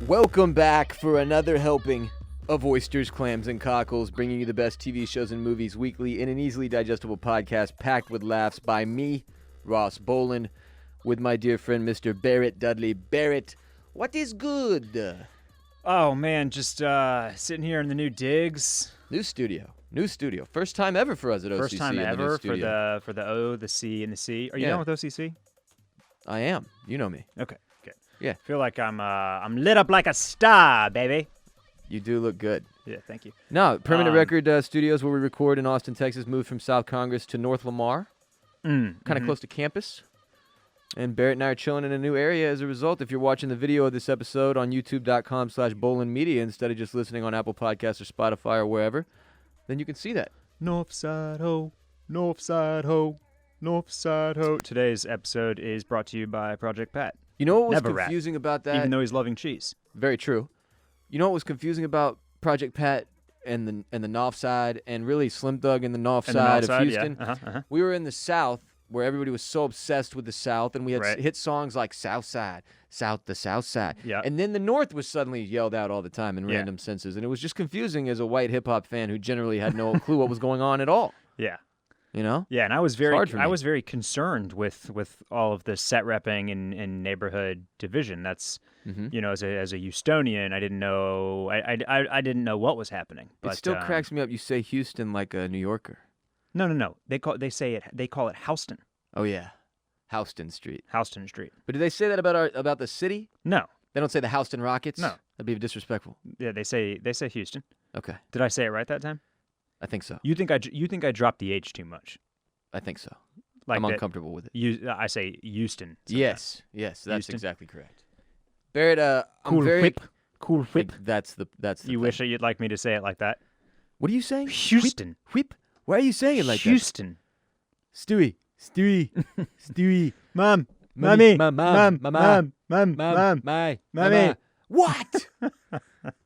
Welcome back for another helping of oysters, clams, and cockles, bringing you the best TV shows and movies weekly in an easily digestible podcast packed with laughs by me, Ross Boland, with my dear friend Mr. Barrett Dudley. Barrett, what is good? Oh man, just sitting here in the new digs. New studio. First time ever for us at OCC. First time in the new ever studio. for the O, the C, and the C. Are you Yeah. down with OCC? I am. You know me. Okay, good. Yeah. I feel like I'm lit up like a star, baby. You do look good. Yeah, thank you. No, Permanent Record Studios, where we record in Austin, Texas, moved from South Congress to North Lamar, kind of close to campus. And Barrett and I are chilling in a new area as a result. If you're watching the video of this episode on youtube.com/BolandMedia instead of just listening on Apple Podcasts or Spotify or wherever, then you can see that. North side ho, north side ho, north side ho. Today's episode is brought to you by Project Pat. You know what was Never rat, confusing about that? even though he's loving cheese. Very true. You know what was confusing about Project Pat and the North Side and really Slim Thug and the North And the Side north of side, Houston? yeah. We were in the South where everybody was so obsessed with the South, and we had Right. hit songs like South Side, the South Side. Yeah. And then the North was suddenly yelled out all the time in Yeah. random senses, and it was just confusing as a white hip-hop fan who generally had no clue what was going on at all, Yeah. you know? Yeah, and I was hard for me. very concerned with all of the set repping and neighborhood division. That's you know, as a Houstonian, I didn't know I didn't know what was happening. But It still cracks me up you say Houston like a New Yorker. No. They call it Houston. Oh, yeah. Houston Street. Houston Street. But do they say that about the city? No. They don't say the Houston Rockets? No. That'd be disrespectful. Yeah, they say Houston. Okay. Did I say it right that time? I think so. You think I dropped the H too much? I think so. Like I'm that- uncomfortable with it. I say Houston. Yes, that's Houston. exactly correct. Barrett, Cool I'm very. whip. Cool I think whip. that's the. You thing. wish you'd like me to say it like that? What are you saying? Houston. Whip. Why are you saying it like Houston. that? Stewie. Mom. Mommy. Mom. My. Mommy. What?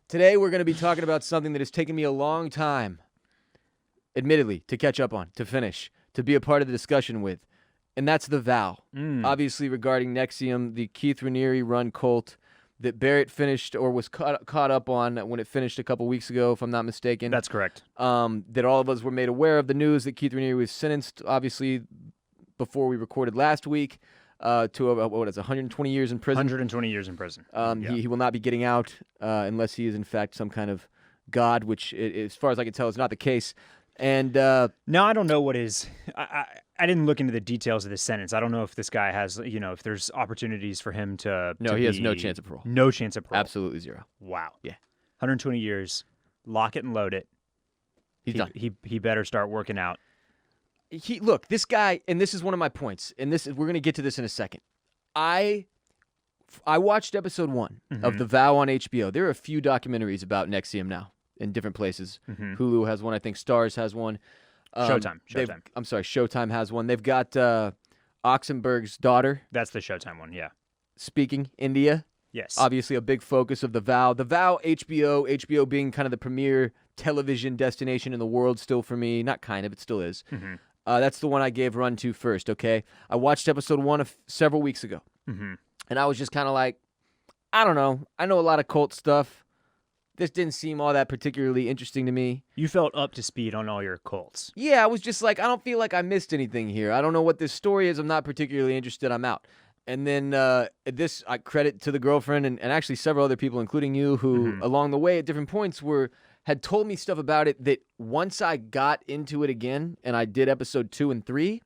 Today we're going to be talking about something that has taken me a long time, admittedly, to catch up on, to finish, to be a part of the discussion with, and that's the vow. Obviously, regarding NXIVM, the Keith Raniere run cult that Barrett finished or was caught up on when it finished a couple weeks ago, if I'm not mistaken. That's correct. That all of us were made aware of the news that Keith Raniere was sentenced, obviously, before we recorded last week, to about, 120 years in prison. 120 years in prison. Yeah. He will not be getting out unless he is, in fact, some kind of god, which, as far as I can tell, is not the case. And No, I don't know what is. I didn't look into the details of this sentence. I don't know if this guy has, if there's opportunities for him to. no, he has no chance of parole. No chance of parole. Absolutely zero. Wow. Yeah. 120 years. Lock it and load it. He's done. He better start working out. Look, this guy, and this is one of my points, and we're going to get to this in a second. I watched episode 1 of The Vow on HBO. There are a few documentaries about NXIVM now in different places. Hulu has one. I think Starz has one. Showtime. I'm sorry, Showtime has one. They've got Oxenberg's daughter That's the Showtime one, yeah. speaking India. Yes. Obviously a big focus of The Vow. The Vow, HBO being kind of the premier television destination in the world still for me. Not kind of, it still is. That's the one I gave run to first, okay? I watched episode 1 several weeks ago. And I was just kind of like, I don't know. I know a lot of cult stuff. This didn't seem all that particularly interesting to me. You felt up to speed on all your cults. Yeah, I was just like, I don't feel like I missed anything here. I don't know what this story is. I'm not particularly interested. I'm out. And then I credit to the girlfriend and actually several other people, including you, who along the way at different points had told me stuff about it that once I got into it again and I did episode 2 and 3,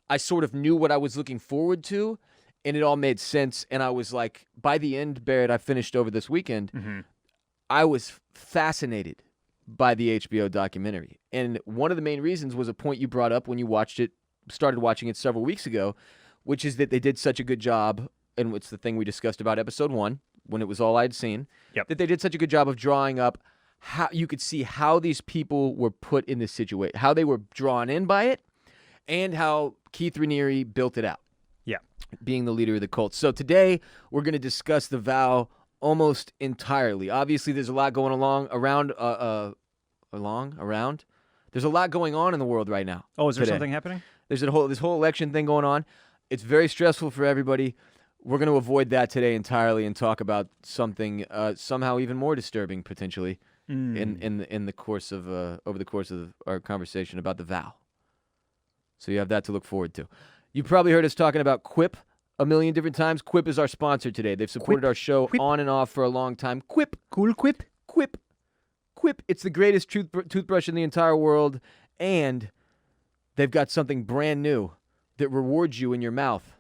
I sort of knew what I was looking forward to, and it all made sense. And I was like, by the end, Barrett, I finished over this weekend, I was fascinated by the HBO documentary. And one of the main reasons was a point you brought up when you started watching it several weeks ago, which is that they did such a good job, and it's the thing we discussed about episode 1, when it was all I'd seen, that they did such a good job of drawing up how you could see how these people were put in this situation, how they were drawn in by it, and how Keith Raniere built it out. Yeah. Being the leader of the cult. So today, we're going to discuss The Vow almost entirely. Obviously, there's a lot going around. There's a lot going on in the world right now. Oh, is there today. something happening? There's this whole election thing going on. It's very stressful for everybody. we're going to avoid that today entirely and talk about something somehow even more disturbing potentially in the course of over the course of our conversation about the vow. So you have that to look forward to. You probably heard us talking about Quip a million different times. Quip is our sponsor today. They've supported Quip. our show Quip. on and off for a long time. Quip. Cool Quip. Quip. Quip. It's the greatest toothbrush in the entire world, and they've got something brand new that rewards you in your mouth.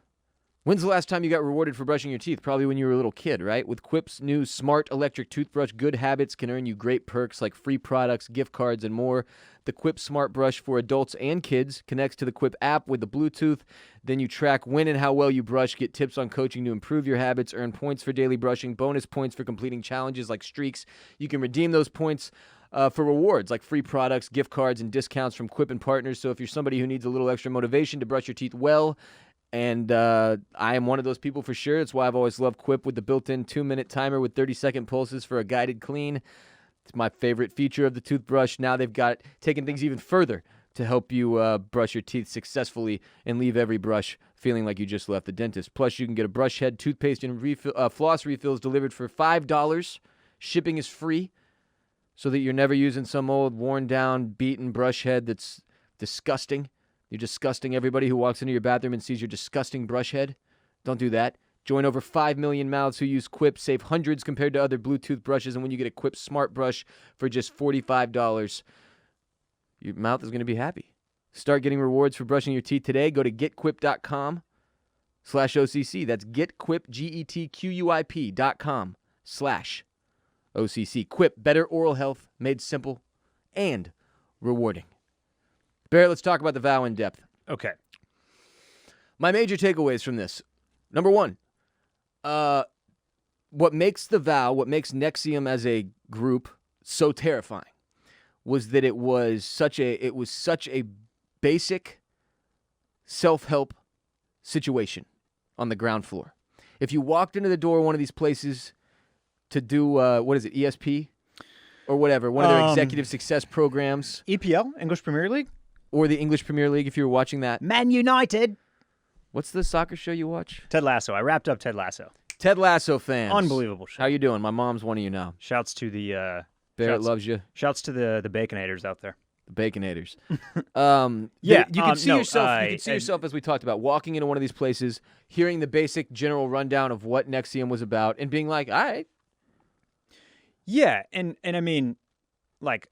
When's the last time you got rewarded for brushing your teeth? Probably when you were a little kid, right? With Quip's new smart electric toothbrush, good habits can earn you great perks like free products, gift cards, and more. The Quip Smart Brush for adults and kids connects to the Quip app with the Bluetooth. Then you track when and how well you brush, get tips on coaching to improve your habits, earn points for daily brushing, bonus points for completing challenges like streaks. You can redeem those points for rewards like free products, gift cards, and discounts from Quip and partners. So if you're somebody who needs a little extra motivation to brush your teeth well, and I am one of those people for sure. It's why I've always loved Quip with the built-in 2-minute timer with 30-second pulses for a guided clean. It's my favorite feature of the toothbrush. Now they've got taken things even further to help you brush your teeth successfully and leave every brush feeling like you just left the dentist. Plus, you can get a brush head, toothpaste, and floss refills delivered for $5. Shipping is free so that you're never using some old worn-down, beaten brush head that's disgusting. You're disgusting everybody who walks into your bathroom and sees your disgusting brush head. Don't do that. Join over 5 million mouths who use Quip. Save hundreds compared to other Bluetooth brushes. And when you get a Quip Smart Brush for just $45, your mouth is going to be happy. Start getting rewards for brushing your teeth today. Go to getquip.com/OCC. That's getquip, getquip.com/OCC. Quip, better oral health made simple and rewarding. Barrett, let's talk about the vow in depth. Okay. My major takeaways from this. Number one, what makes the vow, what makes NXIVM as a group so terrifying was that it was such a basic self-help situation on the ground floor. If you walked into the door of one of these places to do, ESP or whatever, one of their executive success programs. EPL, English Premier League? Or the English Premier League, if you were watching that. Man United. What's the soccer show you watch? Ted Lasso. I wrapped up Ted Lasso. Ted Lasso fans. Unbelievable show. How you doing? My mom's one of you now. Shouts to the... Barrett loves you. Shouts to the Baconators out there. The Baconators. Yeah. You can see yourself, as we talked about, walking into one of these places, hearing the basic general rundown of what NXIVM was about, and being like, all right. Yeah, and I mean, like,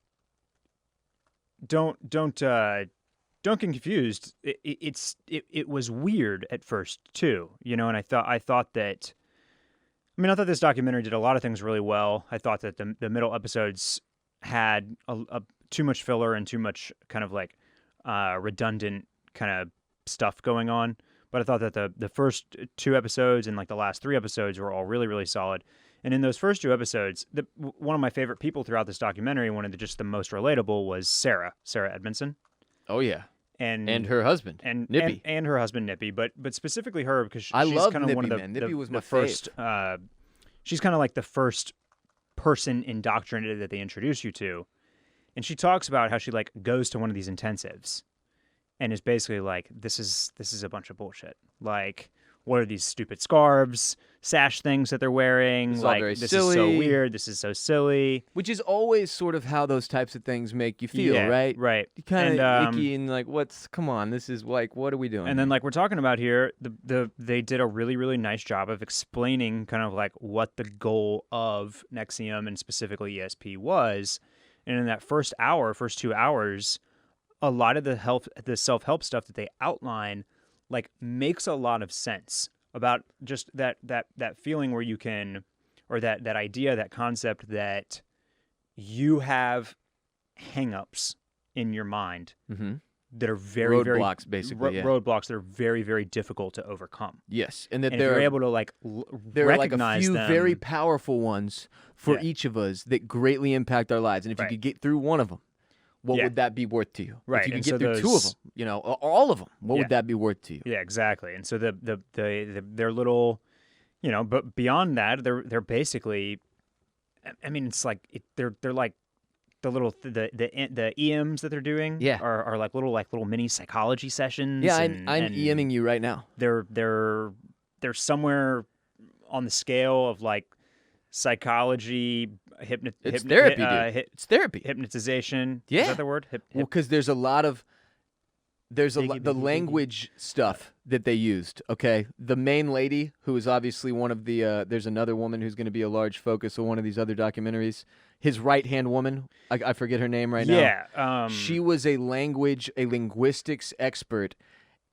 don't get confused. It was weird at first too, you know. And I thought this documentary did a lot of things really well. I thought that the middle episodes had a too much filler and too much kind of like redundant kind of stuff going on. But I thought that the first 2 episodes and like the last 3 episodes were all really, really solid. And in those first 2 episodes, one of my favorite people throughout this documentary, one of the most relatable, was Sarah Edmondson. Oh yeah, and her husband, and Nippy, and her husband Nippy, but specifically her because she's love kind of Nippy, one of man. Nippy was my first. She's kind of like the first person indoctrinated that they introduce you to, and she talks about how she like goes to one of these intensives, and is basically like, this is a bunch of bullshit. Like, what are these stupid scarves, sash things that they're wearing? This is like, all very this silly. is so weird. This is so silly. Which is always sort of how those types of things make you feel, right? Right. You kind of icky and like, come on, this is like, what are we doing? And then like we're talking about here, they did a really, really nice job of explaining kind of like what the goal of NXIVM and specifically ESP was. And in that first 2 hours, a lot of the self-help stuff that they outline like makes a lot of sense about just that feeling where you can, or that idea, that concept that you have hang-ups in your mind that are very, roadblocks, basically. Roadblocks that are very, very difficult to overcome. Yes, and that they're able to like there are like recognize a few them. very powerful ones for each of us that greatly impact our lives. And if you could get through one of them, what would that be worth to you? Right. If you could get through 2 of them, you know, or all of them, what would that be worth to you? Yeah, exactly. And so their little, you know, but beyond that, they're basically, I mean, it's like they're like the little the EMs that they're doing. Are like little mini psychology sessions. Yeah, I'm EMing you right now. They're they're somewhere on the scale of like psychology, It's therapy, dude. It's therapy. hypnotization. Yeah. Is that the word? Well, because there's a lot of the language stuff that they used. Okay, the main lady, who is obviously one of the there's another woman who's going to be a large focus of one of these other documentaries. His right hand woman, I forget her name right now. Yeah, she was a linguistics expert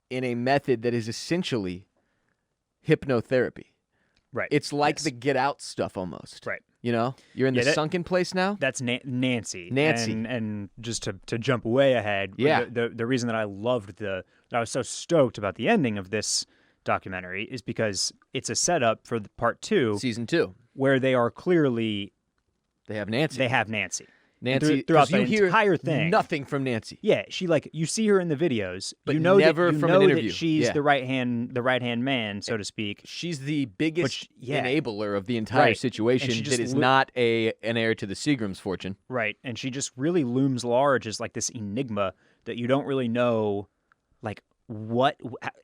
in a method that is essentially hypnotherapy. Right. It's like the Get Out stuff almost. Right. You know, you're in the sunken place now. That's Nancy. Nancy. And just to jump way ahead. Yeah. The reason that I was so stoked about the ending of this documentary is because it's a setup for part 2, season 2, where they are clearly they have Nancy. Nancy throughout the entire thing. Nothing from Nancy. Yeah, she you see her in the videos, but you know never that, from an interview. That she's the right hand man, so to speak. She's the biggest enabler of the entire situation. That is not an heir to the Seagram's fortune. Right, and she just really looms large as like this enigma that you don't really know, like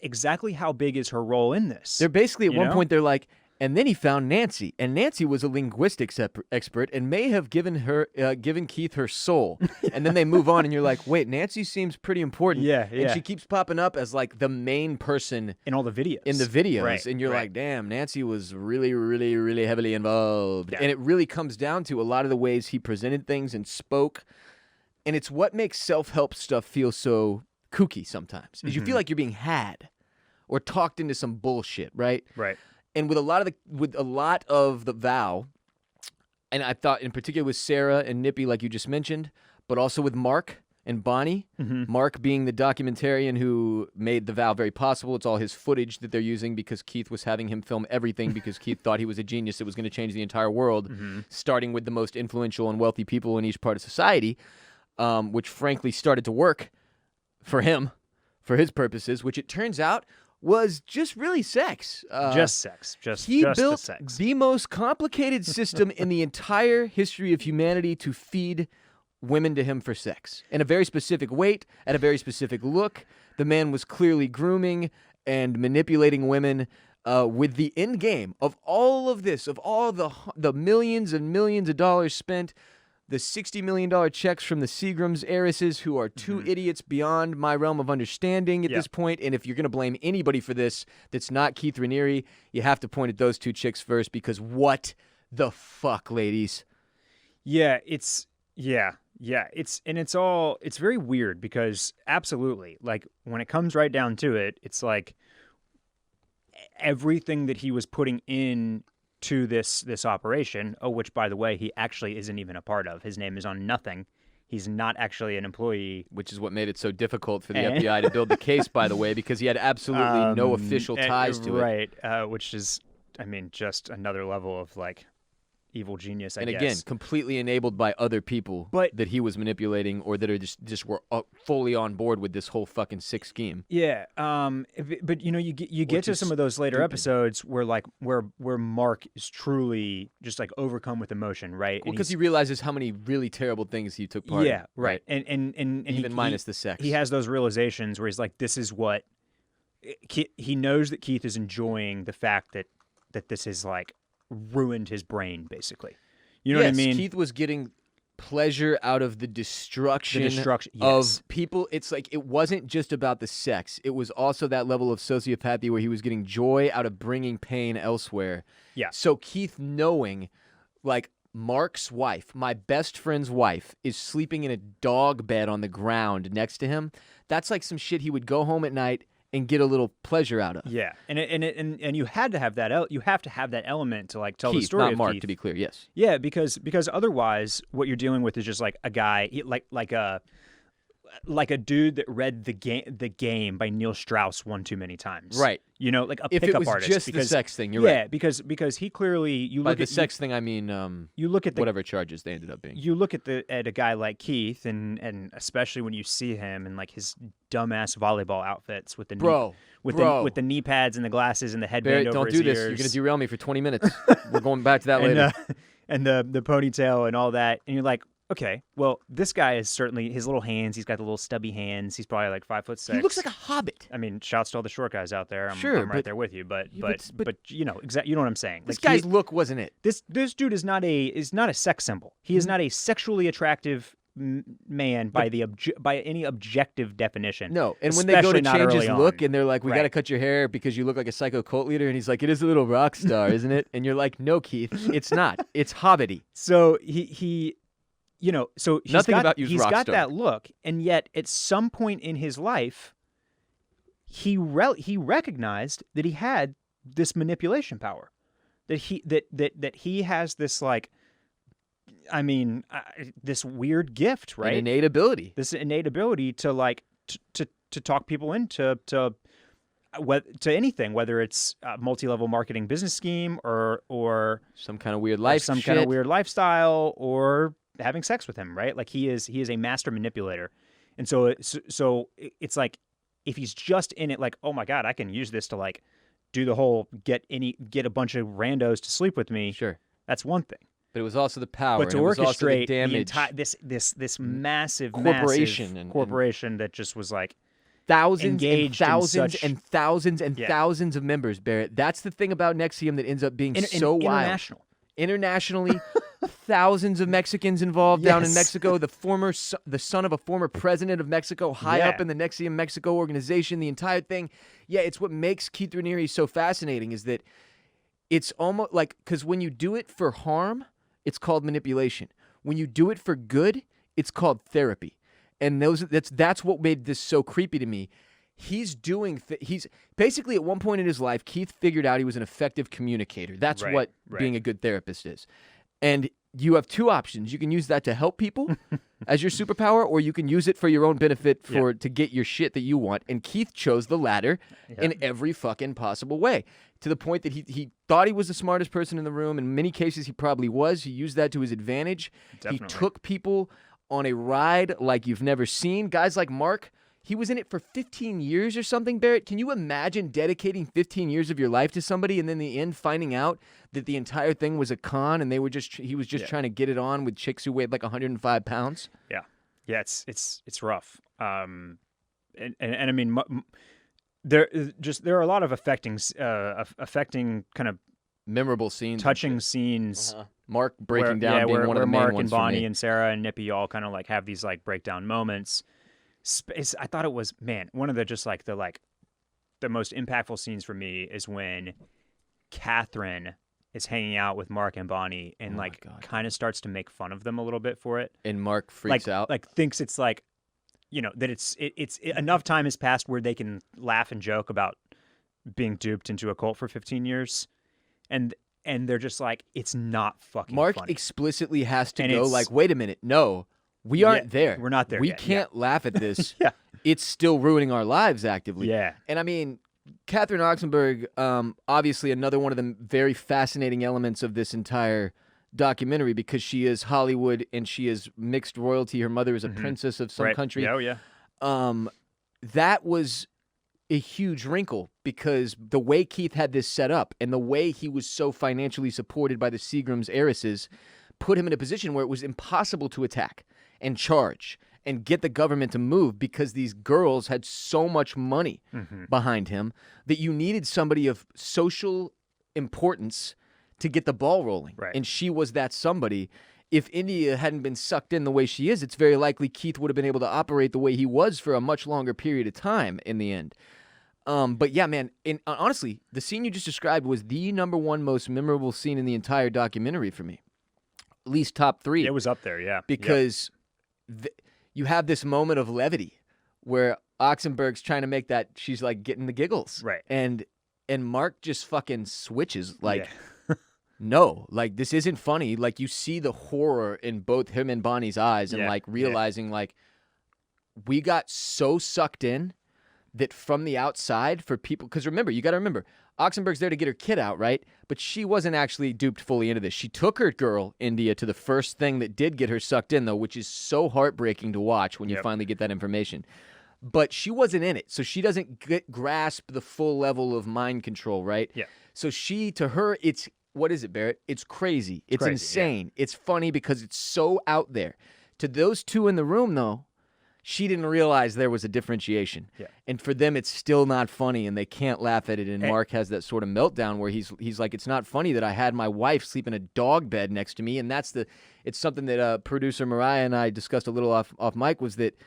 exactly how big is her role in this. They're basically at one point they're like. And then he found Nancy, and Nancy was a linguistics expert and may have given Keith her soul. And then they move on, and you're like, wait, Nancy seems pretty important. Yeah. And she keeps popping up as like the main person in all the videos. Right, and you're like, damn, Nancy was really, really, really heavily involved. Yeah. And it really comes down to a lot of the ways he presented things and spoke. And it's what makes self-help stuff feel so kooky sometimes. Is you feel like you're being had or talked into some bullshit, right? Right. And with a lot of the vow, and I thought in particular with Sarah and Nippy, like you just mentioned, but also with Mark and Bonnie. Mark being the documentarian who made the vow very possible. It's all his footage that they're using because Keith was having him film everything because Keith thought he was a genius that was going to change the entire world, starting with the most influential and wealthy people in each part of society, which frankly started to work for him, for his purposes, which it turns out was just really sex. Just sex. He built built the sex. the most complicated system in the entire history of humanity to feed women to him for sex. In a very specific weight, at a very specific look. The man was clearly grooming and manipulating women with the end game of all of this, of all the millions and millions of dollars spent, the $60 million checks from the Seagram's heiresses who are two idiots beyond my realm of understanding at this point. And if you're going to blame anybody for this that's not Keith Raniere, you have to point at those two chicks first because what the fuck, ladies? Yeah, it's very weird because absolutely, like when it comes right down to it, it's like everything that he was putting in to this operation, which, by the way, he actually isn't even a part of. His name is on nothing. He's not actually an employee. Which is what made it so difficult for the FBI to build the case, by the way, because he had absolutely no official ties to it. Right, which is, I mean, just another level of, like, evil genius, I guess. And again, completely enabled by other people that he was manipulating or that are just were fully on board with this whole fucking sick scheme. Yeah, but you know, you get to some of those later episodes where Mark is truly just like overcome with emotion, right? Well, because he realizes how many really terrible things he took part in. Yeah, right. And even minus the sex. He has those realizations where he's like, this is what he knows that Keith is enjoying the fact that this is like ruined his brain, basically. You know what I mean? Keith was getting pleasure out of the destruction of people. It's like it wasn't just about the sex. It was also that level of sociopathy where he was getting joy out of bringing pain elsewhere. Yeah. So Keith knowing, like, Mark's wife, my best friend's wife, is sleeping in a dog bed on the ground next to him. That's like some shit he would go home at night and get a little pleasure out of. Yeah, and you had to have that. You have to have that element to like tell Keith, the story not of Mark, Keith. to be clear. Yes. Yeah, because otherwise, what you're dealing with is just like a guy, like a dude that read the game by Neil Strauss one too many times. Right. You know, like a if pickup it was artist. Just because, the sex thing, you're right. Yeah, because he clearly By the sex thing, I mean you look at whatever charges they ended up being. You look at a guy like Keith, and especially when you see him in like his dumbass volleyball outfits with the knee pads and the glasses and the headband Barrett, over don't his do this. ears. You're gonna derail me for 20 minutes. We're going back to that later. And the ponytail and all that, and you're like, okay, well, this guy is certainly his little hands. He's got the little stubby hands. He's probably like 5'6". He looks like a hobbit. I mean, shouts to all the short guys out there. Sure, I'm right there with you, but you know you know what I'm saying. This guy's look wasn't it. This dude is not a sex symbol. He is not a sexually attractive man by any objective definition. No, and when they go to change his look and they're like, we Right. got to cut your hair because you look like a psycho cult leader, and he's like, it is a little rock star, isn't it? And you're like, no, Keith, it's not. It's hobbity. So he you know, so he's Nothing got, about you's he's rock got star. that look, and yet at some point in his life, he recognized that he had this manipulation power, that he has this like, I mean, this weird gift, right? An innate ability. This innate ability to like to talk people into to anything, whether it's a multi-level marketing business scheme or Some kind of weird kind of weird lifestyle or having sex with him, right? Like he is a master manipulator. And so it's like if he's just in it like, oh my God, I can use this to like do the whole get a bunch of randos to sleep with me. Sure. That's one thing. But it was also the power. But to and it was also the orchestrate damage. this massive Corporation massive and- corporation that just was like Thousands and engaged in thousands such- and thousands and Yeah. thousands of members, Barrett. That's the thing about NXIVM that ends up being so wild. international. Internationally, thousands of Mexicans involved down in Yes. Mexico. The son of a former president of Mexico, high Yeah. up in the NXIVM Mexico organization. The entire thing. Yeah, it's what makes Keith Raniere so fascinating is that it's almost like because when you do it for harm, it's called manipulation. When you do it for good, it's called therapy. And that's what made this so creepy to me. He's he's basically at one point in his life, Keith figured out he was an effective communicator. That's Right, what right. being a good therapist is. And you have two options. You can use that to help people as your superpower, or you can use it for your own benefit to get your shit that you want. And Keith chose the latter in every fucking possible way. To the point that he thought he was the smartest person in the room. In many cases, he probably was. He used that to his advantage. Definitely. He took people on a ride like you've never seen. Guys like Mark, he was in it for 15 years or something, Barrett. Can you imagine dedicating 15 years of your life to somebody and then in the end finding out that the entire thing was a con and he was just trying to get it on with chicks who weighed like 105 pounds? Yeah, it's rough. And I mean, there are a lot of affecting kind of Memorable scenes. touching scenes. Mark breaking down being one of the main Mark ones and for Bonnie me. and Sarah and Nippy all kind of like have these like breakdown moments. I thought it was, man, one of the just like the most impactful scenes for me is when Catherine is hanging out with Mark and Bonnie and Oh my like God. kind of starts to make fun of them a little bit for it. And Mark freaks out. Like thinks it's like, you know, that it's enough time has passed where they can laugh and joke about being duped into a cult for 15 years. And they're just like, it's not fucking Mark funny. explicitly has to And go it's- like, wait a minute, no, we aren't there. we're not there We yet, can't laugh at this. Yeah. It's still ruining our lives actively. Yeah. And I mean, Catherine Oxenberg, obviously another one of the very fascinating elements of this entire documentary because she is Hollywood and she is mixed royalty. Her mother is a princess of some Right. country. Yeah, oh, yeah. That was a huge wrinkle because the way Keith had this set up and the way he was so financially supported by the Seagram's heiresses put him in a position where it was impossible to attack and charge and get the government to move because these girls had so much money behind him that you needed somebody of social importance to get the ball rolling. Right. And she was that somebody. If India hadn't been sucked in the way she is, it's very likely Keith would have been able to operate the way he was for a much longer period of time in the end. But yeah, man, honestly, the scene you just described was the number one most memorable scene in the entire documentary for me. At least top 3. It was up there, yeah. Because you have this moment of levity where Oxenberg's trying to make that, she's like getting the giggles. Right. And Mark just fucking switches like, Yeah. no, like this isn't funny. Like you see the horror in both him and Bonnie's eyes and Yeah, like yeah. realizing like we got so sucked in that from the outside for people, because remember, you got to remember, Oxenberg's there to get her kid out, right? But she wasn't actually duped fully into this. She took her girl, India, to the first thing that did get her sucked in, though, which is so heartbreaking to watch when you Yep. finally get that information. But she wasn't in it, so she doesn't grasp the full level of mind control, right? Yeah. So to her, it's, what is it, Barrett? It's crazy. It's crazy, yeah. insane. It's funny because it's so out there. To those two in the room, though, she didn't realize there was a differentiation. Yeah. And for them, it's still not funny, and they can't laugh at it. And Mark has that sort of meltdown where he's like, it's not funny that I had my wife sleep in a dog bed next to me. And it's something that producer Myrriah and I discussed a little off mic, was that,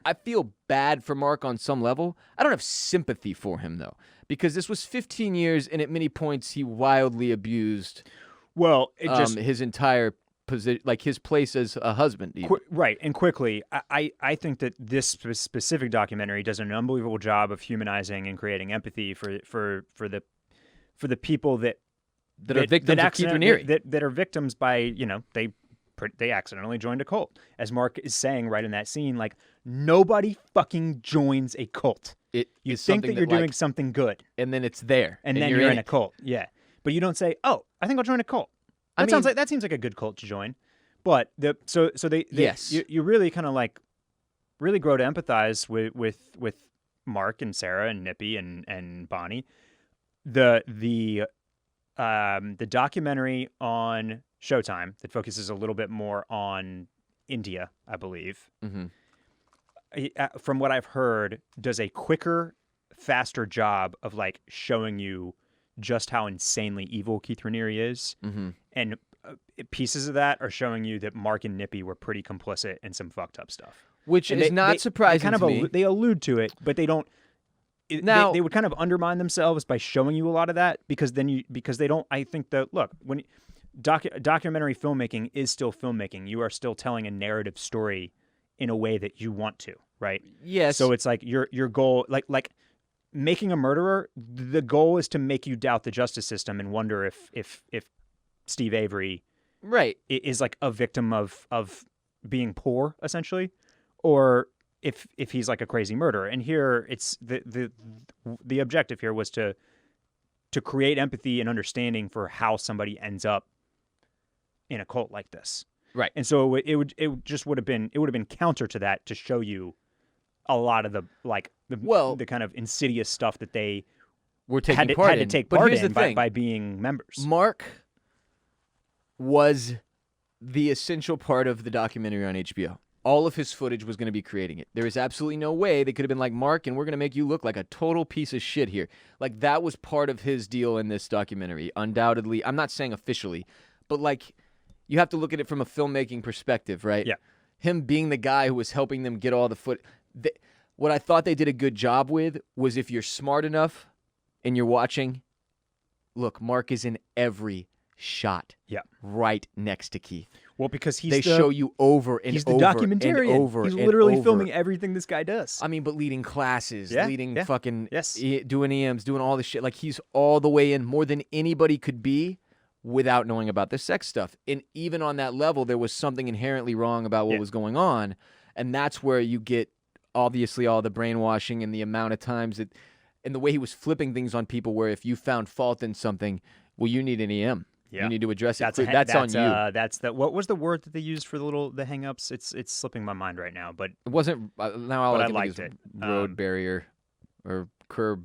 I feel bad for Mark on some level. I don't have sympathy for him, though, because this was 15 years, and at many points he wildly abused his entire position, like his place as a husband. Right, and quickly, I think that this specific documentary does an unbelievable job of humanizing and creating empathy for the people that are victims of Keith Raniere. That are victims by, they accidentally joined a cult. As Mark is saying right in that scene, like, nobody fucking joins a cult. You think that you're doing something good. And then it's there. And then you're in a cult. Yeah. But you don't say, oh, I think I'll join a cult. That seems like a good cult to join. But yes. You really kind of like really grow to empathize with Mark and Sarah and Nippy and Bonnie. The documentary on Showtime that focuses a little bit more on India, I believe, from what I've heard, does a quicker, faster job of like showing you just how insanely evil Keith Raniere is, and pieces of that are showing you that Mark and Nippy were pretty complicit in some fucked up stuff, which is not surprising to me. They allude to it, but they don't. They would kind of undermine themselves by showing you a lot of that, because they don't. I think that, look, when documentary filmmaking is still filmmaking, you are still telling a narrative story in a way that you want to, right? Yes. So it's like your goal, like making a murderer. The goal is to make you doubt the justice system and wonder if Steve Avery, right, is like a victim of being poor, essentially, or if he's like a crazy murderer. And here it's the objective here was to create empathy and understanding for how somebody ends up in a cult like this. Right. And so it would have been counter to that to show you a lot of the kind of insidious stuff that they were had to take part in by being members. Mark was the essential part of the documentary on HBO. All of his footage was going to be creating it. There is absolutely no way they could have been like, Mark, and we're going to make you look like a total piece of shit here. Like, that was part of his deal in this documentary. Undoubtedly, I'm not saying officially, but like, you have to look at it from a filmmaking perspective, right? Yeah. Him being the guy who was helping them get all the what I thought they did a good job with was, if you're smart enough and you're watching, look, Mark is in every shot. Yeah. Right next to Keith. Well, because show you over and he's over the documentarian. and over. He's and literally over. filming everything this guy does. I mean, but leading classes, fucking yes. Doing EMs, doing all this shit. Like, he's all the way in, more than anybody could be, without knowing about the sex stuff. And even on that level, there was something inherently wrong about what was going on. And that's where you get, obviously, all the brainwashing and the amount of times that, and the way he was flipping things on people, where if you found fault in something, well, you need an EM. Yeah. You need to address it. That's on you. What was the word that they used for the hang-ups? It's slipping my mind right now, but it wasn't. Now all I liked it. Road barrier or curb.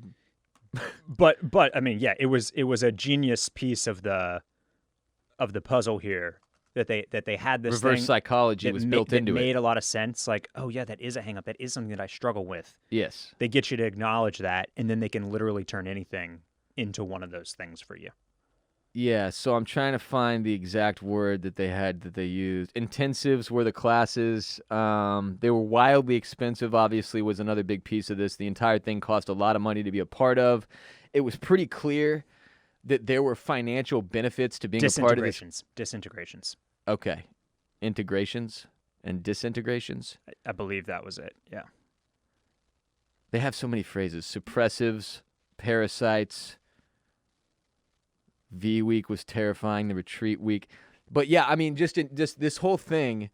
But I mean, yeah, it was a genius piece of the puzzle here that they had this reverse thing psychology was built into it. It made a lot of sense. Like, oh yeah, that is a hang-up. That is something that I struggle with. Yes. They get you to acknowledge that, and then they can literally turn anything into one of those things for you. Yeah, so I'm trying to find the exact word that they used. Intensives were the classes. They were wildly expensive, obviously, was another big piece of this. The entire thing cost a lot of money to be a part of. It was pretty clear that there were financial benefits to being a part of this. Disintegrations. Okay. Integrations and disintegrations? I believe that was it, yeah. They have so many phrases. Suppressives, parasites. V week was terrifying, the retreat week. But yeah, I mean, just this whole thing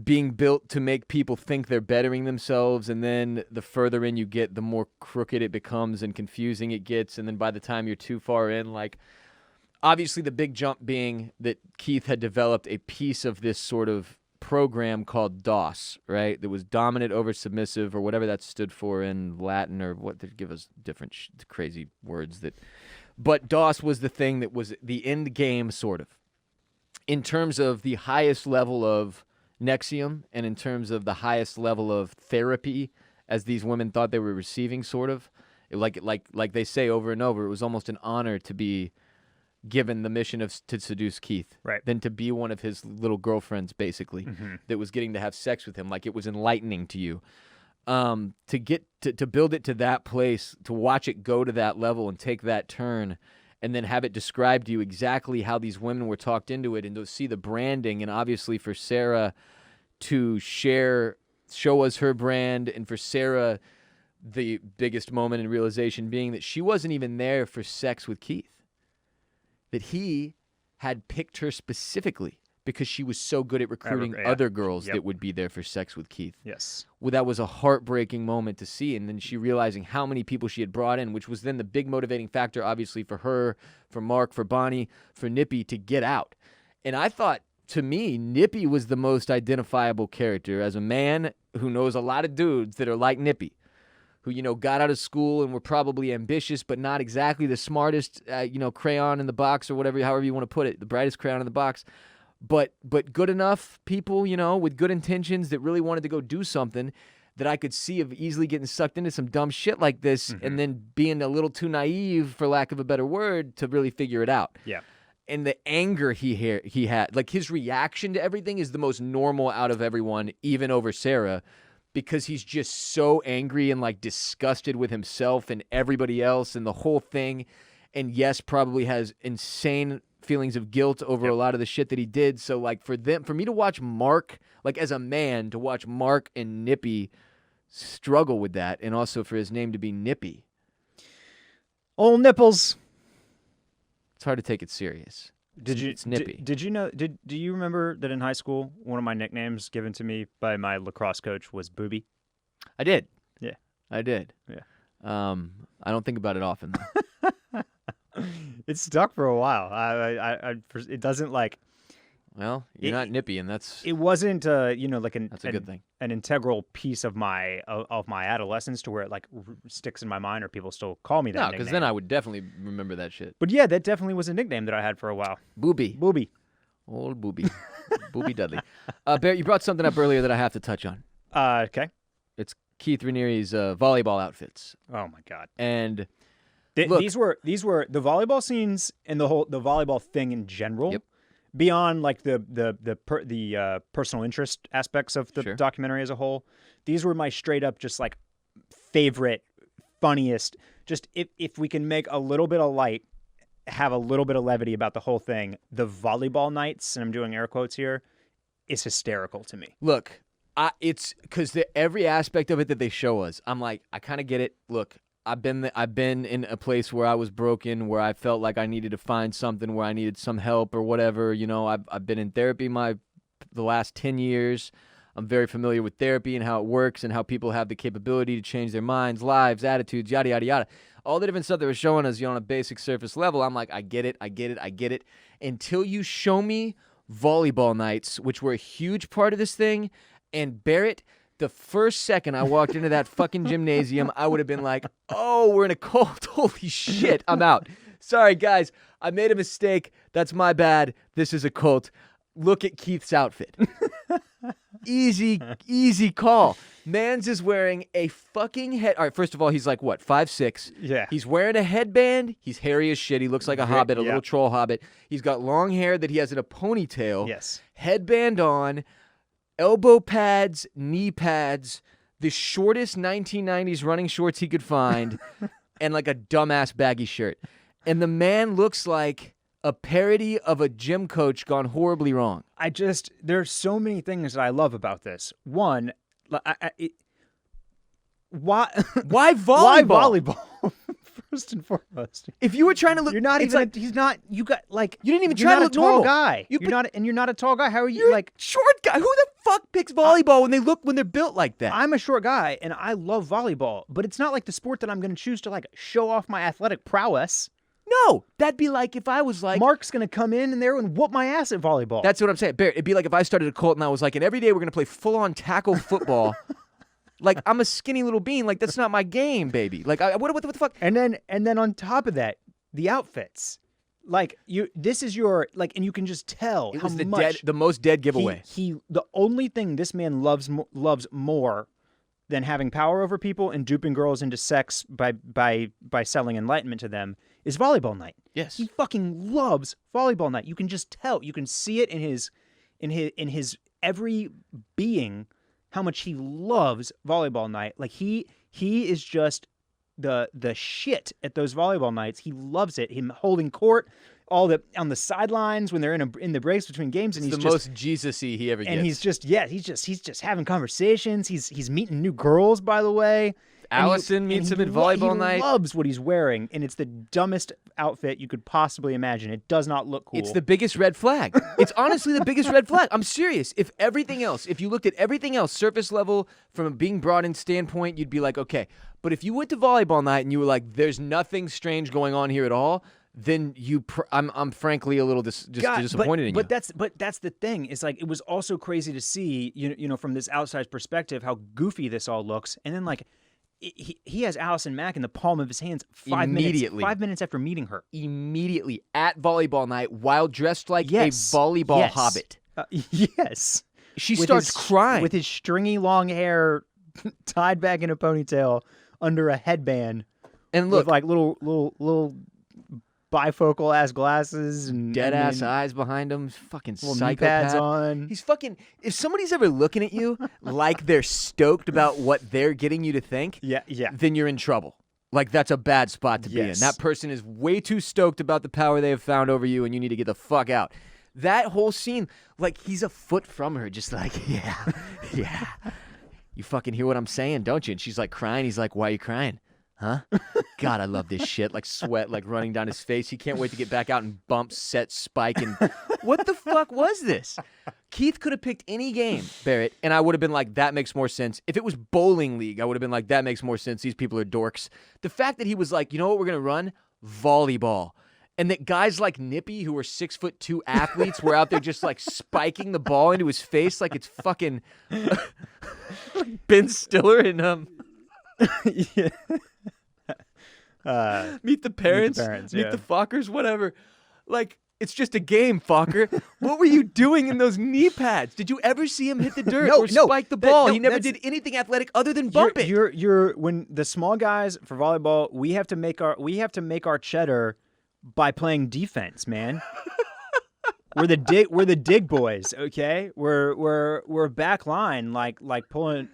being built to make people think they're bettering themselves, and then the further in you get, the more crooked it becomes and confusing it gets, and then by the time you're too far in, like, obviously the big jump being that Keith had developed a piece of this sort of program called DOS, right? That was dominant over submissive, or whatever that stood for in Latin, or what they give us different crazy words that... But DOS was the thing that was the end game, sort of. in terms of the highest level of NXIVM and in terms of the highest level of therapy as these women thought they were receiving, sort of. Like they say over and over, it was almost an honor to be given the mission to seduce Keith, Right. than to be one of his little girlfriends, basically, that was getting to have sex with him. Like, it was enlightening to you. To get to build it to that place, to watch it go to that level and take that turn, and then have it described to you exactly how these women were talked into it, and to see the branding, and obviously for Sarah to show us her brand, and for Sarah, the biggest moment in realization being that she wasn't even there for sex with Keith. That he had picked her specifically because she was so good at recruiting other girls that would be there for sex with Keith. Yes. Well, that was a heartbreaking moment to see, and then she realizing how many people she had brought in, which was then the big motivating factor, obviously, for her, for Mark, for Bonnie, for Nippy to get out. And I thought, to me, Nippy was the most identifiable character as a man who knows a lot of dudes that are like Nippy, who, you know, got out of school and were probably ambitious, but not exactly the smartest, crayon in the box or whatever, however you want to put it, the brightest crayon in the box, but good enough people, you know, with good intentions that really wanted to go do something that I could see of easily getting sucked into some dumb shit like this and then being a little too naive, for lack of a better word, to really figure it out. Yeah. And the anger he had, like his reaction to everything is the most normal out of everyone, even over Sarah, because he's just so angry and like disgusted with himself and everybody else and the whole thing. And yes, probably has insane feelings of guilt over a lot of the shit that he did. So like for me to watch Mark, like as a man, to watch Mark and Nippy struggle with that, and also for his name to be Nippy. Old nipples. It's hard to take it serious. It's Nippy. Did you know? Do you remember that in high school, one of my nicknames given to me by my lacrosse coach was Booby? I did. Yeah, I did. Yeah. I don't think about it often though. It stuck for a while. It doesn't like. Well, you're not Nippy, and that's. It wasn't, like that's a good thing. An integral piece of my adolescence to where it like sticks in my mind, or people still call me that. No, because then I would definitely remember that shit. But yeah, that definitely was a nickname that I had for a while. Booby. Old Booby. Booby Dudley. Barrett, you brought something up earlier that I have to touch on. Okay. It's Keith Raniere's volleyball outfits. Oh my god. And look, these were the volleyball scenes and the volleyball thing in general. Yep. Beyond like the personal interest aspects of the documentary as a whole, these were my straight up just like favorite, funniest. Just if we can make a little bit of light, have a little bit of levity about the whole thing. The volleyball nights, and I'm doing air quotes here, is hysterical to me. Look, it's because every aspect of it that they show us, I'm like, I kind of get it. Look, I've been in a place where I was broken, where I felt like I needed to find something, where I needed some help or whatever. You know, I've been in therapy the last 10 years. I'm very familiar with therapy and how it works and how people have the capability to change their minds, lives, attitudes, yada, yada, yada. All the different stuff they were showing us, on a basic surface level, I'm like, I get it. Until you show me volleyball nights, which were a huge part of this thing, and Barrett, the first second I walked into that fucking gymnasium, I would have been like, oh, we're in a cult. Holy shit, I'm out. Sorry, guys. I made a mistake. That's my bad. This is a cult. Look at Keith's outfit. Easy call. Mans is wearing a fucking head. All right, first of all, he's like, what, 5'6"? Yeah. He's wearing a headband. He's hairy as shit. He looks like a hobbit, a little troll hobbit. He's got long hair that he has in a ponytail. Yes. Headband on. Elbow pads, knee pads, the shortest 1990s running shorts he could find, and like a dumbass baggy shirt. And the man looks like a parody of a gym coach gone horribly wrong. There's so many things that I love about this. One, why volleyball? Why volleyball? First and foremost. If you were trying to look, you're not even. like, he's not. You got like. You didn't even try to look normal. normal. Guy. You're not. And you're not a tall guy. How are you? You're like short guy. Who the fuck picks volleyball when they're built like that? I'm a short guy and I love volleyball, but it's not like the sport that I'm going to choose to like show off my athletic prowess. No, that'd be like if I was like, Mark's going to come in there and whoop my ass at volleyball. That's what I'm saying. Barrett, it'd be like if I started a cult and I was like, and every day we're going to play full-on tackle football. Like, I'm a skinny little bean. Like, that's not my game, baby. Like, what the fuck? And then on top of that, the outfits. Like this is your and you can just tell It how was much the most dead giveaway. The only thing this man loves more than having power over people and duping girls into sex by selling enlightenment to them is volleyball night. Yes. He fucking loves volleyball night. You can just tell. You can see it in his every being how much he loves volleyball night. Like he is just the shit at those volleyball nights. He loves it. Him holding court, on the sidelines when they're in the breaks between games, and it's he's the most Jesus-y he ever gets. And he's just having conversations. He's meeting new girls, by the way. Allison meets him at volleyball night. He loves what he's wearing, and it's the dumbest outfit you could possibly imagine. It does not look cool. It's the biggest red flag. It's honestly the biggest red flag. I'm serious. If you looked at everything else, surface level, from a being brought in standpoint, you'd be like, okay. But if you went to volleyball night and you were like, there's nothing strange going on here at all, then I'm frankly a little disappointed in you. But that's the thing. It's like it was also crazy to see, you know, from this outside perspective, how goofy this all looks, and then like. He has Allison Mack in the palm of his hands 5 minutes after meeting her. Immediately at volleyball night while dressed like a volleyball hobbit. Yes. She starts crying. With his stringy long hair tied back in a ponytail under a headband. And look. With like little bifocal ass glasses and dead ass eyes behind him. Fucking psychopath. Pads on. He's fucking. If somebody's ever looking at you like they're stoked about what they're getting you to think, then you're in trouble. Like that's a bad spot to be in. That person is way too stoked about the power they have found over you, and you need to get the fuck out. That whole scene, like he's a foot from her, just like yeah. You fucking hear what I'm saying, don't you? And she's like crying. He's like, why are you crying? Huh? God, I love this shit. Like sweat, like running down his face. He can't wait to get back out and bump, set, spike, and what the fuck was this? Keith could have picked any game, Barrett, and I would have been like, that makes more sense. If it was bowling league, I would have been like, that makes more sense. These people are dorks. The fact that he was like, you know what we're gonna run? Volleyball. And that guys like Nippy, who were 6'2" athletes, were out there just like spiking the ball into his face like it's fucking Ben Stiller and yeah. Meet the parents, meet the Fockers, whatever. Like, it's just a game, Fokker. What were you doing in those knee pads? Did you ever see him hit the dirt or spike the ball? He never did anything athletic other than bump it. You're when the small guys for volleyball, we have to make our cheddar by playing defense, man. We're the dig boys, okay? We're back line like pulling.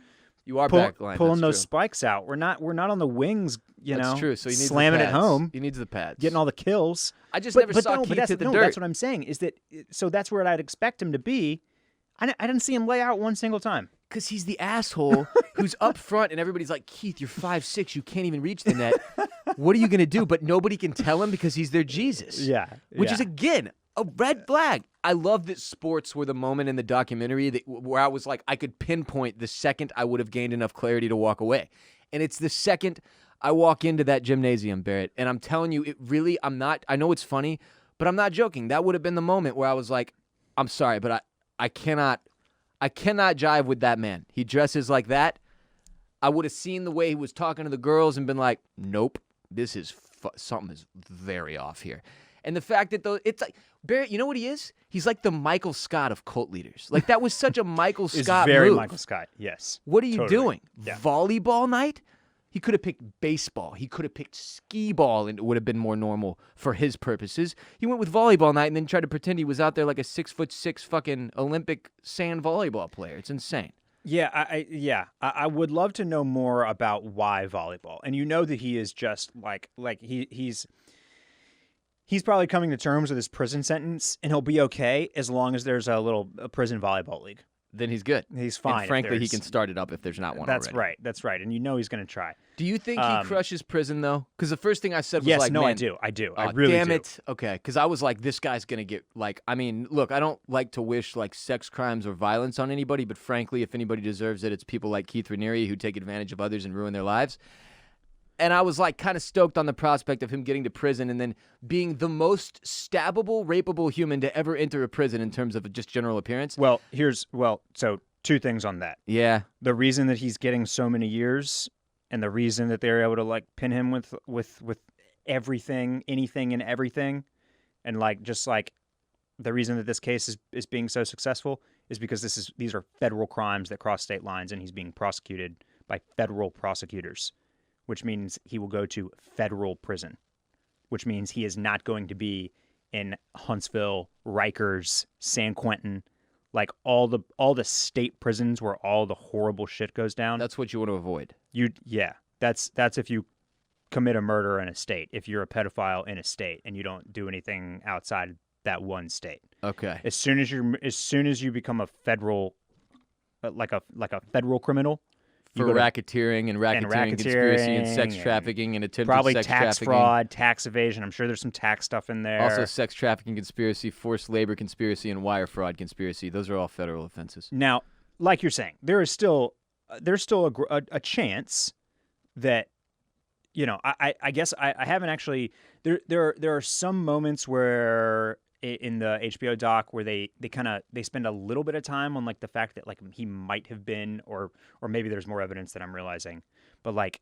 You are back line. Pulling those spikes out. We're not on the wings, That's true. So he needs slamming the it pads. home. He needs the pads. Getting all the kills. I just never saw Keith hit the dirt. That's what I'm saying is that, so that's where I'd expect him to be. I didn't see him lay out one single time. Because he's the asshole who's up front and everybody's like, Keith, you're 5'6", you can't even reach the net. What are you going to do? But nobody can tell him because he's their Jesus. Yeah. Which is, again, a red flag. I love that sports were the moment in the documentary where I was like, I could pinpoint the second I would have gained enough clarity to walk away. And it's the second I walk into that gymnasium, Barrett. And I'm telling you, I know it's funny, but I'm not joking. That would have been the moment where I was like, I'm sorry, but I cannot jive with that man. He dresses like that. I would have seen the way he was talking to the girls and been like, nope, this is something is very off here. And the fact that it's like, Barrett, you know what he is? He's like the Michael Scott of cult leaders. Like that was such a Michael Scott very move. Michael Scott, yes. What are you doing? Yeah. Volleyball night? He could have picked baseball. He could have picked skee ball, and it would have been more normal for his purposes. He went with volleyball night and then tried to pretend he was out there like a 6'6" fucking Olympic sand volleyball player. It's insane. Yeah, I would love to know more about why volleyball. And you know that he is just like he's probably coming to terms with his prison sentence, and he'll be okay as long as there's a prison volleyball league. Then he's good. He's fine. And frankly, he can start it up if there's not one already. That's right. And you know he's going to try. Do you think he crushes prison, though? Because the first thing I said was yes, like, no, man, I do. Oh, I really damn do. it. Okay, because I was like, this guy's going to get, like, I mean, look, I don't like to wish, like, sex crimes or violence on anybody, but frankly, if anybody deserves it, it's people like Keith Raniere who take advantage of others and ruin their lives. And I was, like, kind of stoked on the prospect of him getting to prison and then being the most stabbable, rapeable human to ever enter a prison in terms of just general appearance. So two things on that. Yeah. The reason that he's getting so many years and the reason that they're able to, like, pin him with everything, anything and everything And like just like the reason that this case is being so successful is because these are federal crimes that cross state lines, and he's being prosecuted by federal prosecutors, which means he will go to federal prison, which means he is not going to be in Huntsville, Rikers, San Quentin, like all the state prisons where all the horrible shit goes down. That's what you want to avoid. That's if you commit a murder in a state, if you're a pedophile in a state and you don't do anything outside that one state. Okay. As soon as you become a federal like a federal criminal for racketeering and conspiracy and sex trafficking and attempted probably sex tax trafficking. fraud, tax evasion. I'm sure there's some tax stuff in there. Also, sex trafficking conspiracy, forced labor conspiracy, and wire fraud conspiracy. Those are all federal offenses. Now, like you're saying, there's still a chance that, you know, I guess I haven't actually. There are some moments where in the HBO doc where they spend a little bit of time on like the fact that like he might have been, or maybe there's more evidence that I'm realizing, but like,